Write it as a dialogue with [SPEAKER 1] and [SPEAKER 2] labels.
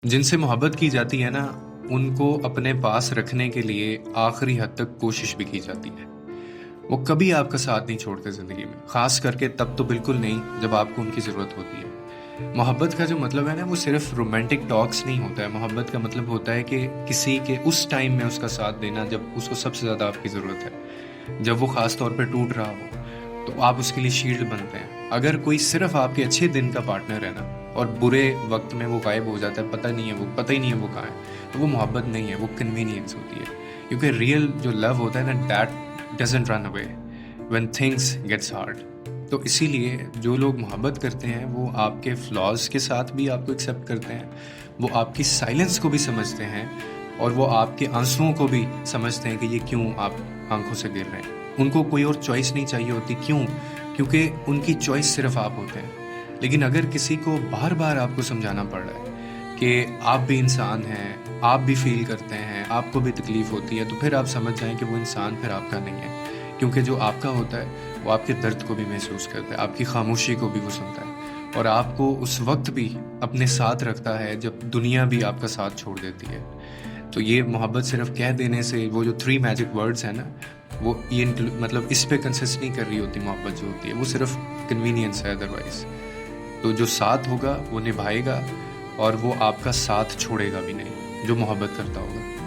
[SPEAKER 1] जिनसे मोहब्बत की जाती है ना, उनको अपने पास रखने के लिए आखिरी हद तक कोशिश भी की जाती है। वो कभी आपका साथ नहीं छोड़ते ज़िंदगी में, ख़ास करके तब तो बिल्कुल नहीं जब आपको उनकी ज़रूरत होती है। मोहब्बत का जो मतलब है ना, वो सिर्फ रोमांटिक टॉक्स नहीं होता है। मोहब्बत का मतलब होता है कि किसी के उस टाइम में उसका साथ देना जब उसको सबसे ज़्यादा आपकी ज़रूरत है। जब वो ख़ास तौर पे टूट रहा हो तो आप उसके लिए शील्ड बनते हैं। अगर कोई सिर्फ आपके अच्छे दिन का पार्टनर है ना, और बुरे वक्त में वो गायब हो जाता है, पता ही नहीं है वो कहाँ है, तो वो मोहब्बत नहीं है, वो कन्वीनियंस होती है। क्योंकि रियल जो लव होता है ना, that doesn't run away when things gets hard. तो इसीलिए जो लोग मोहब्बत करते हैं वो आपके फ्लॉज के साथ भी आपको एक्सेप्ट करते हैं, वो आपकी साइलेंस को भी समझते हैं, और वो आपके आंसुओं को भी समझते हैं कि ये क्यों आप आंखों से गिर रहे हैं। उनको कोई और चॉइस नहीं चाहिए होती। क्यों? क्योंकि उनकी चॉइस सिर्फ आप होते हैं। लेकिन अगर किसी को बार बार आपको समझाना पड़ रहा है कि आप भी इंसान हैं, आप भी फील करते हैं, आपको भी तकलीफ़ होती है, तो फिर आप समझ जाएं कि वो इंसान फिर आपका नहीं है। क्योंकि जो आपका होता है वो आपके दर्द को भी महसूस करता है, आपकी खामोशी को भी वो सुनता है, और आपको उस वक्त भी अपने साथ रखता है जब दुनिया भी आपका साथ छोड़ देती है। तो ये मोहब्बत सिर्फ कह देने से, वो जो 3 मैजिक वर्ड्स हैं ना, वो ये मतलब इस पे कंसिस्ट नहीं कर रही होती। मोहब्बत जो होती है वो सिर्फ कन्वीनियंस है। अदरवाइज तो जो साथ होगा वो निभाएगा, और वो आपका साथ छोड़ेगा भी नहीं, जो मोहब्बत करता होगा।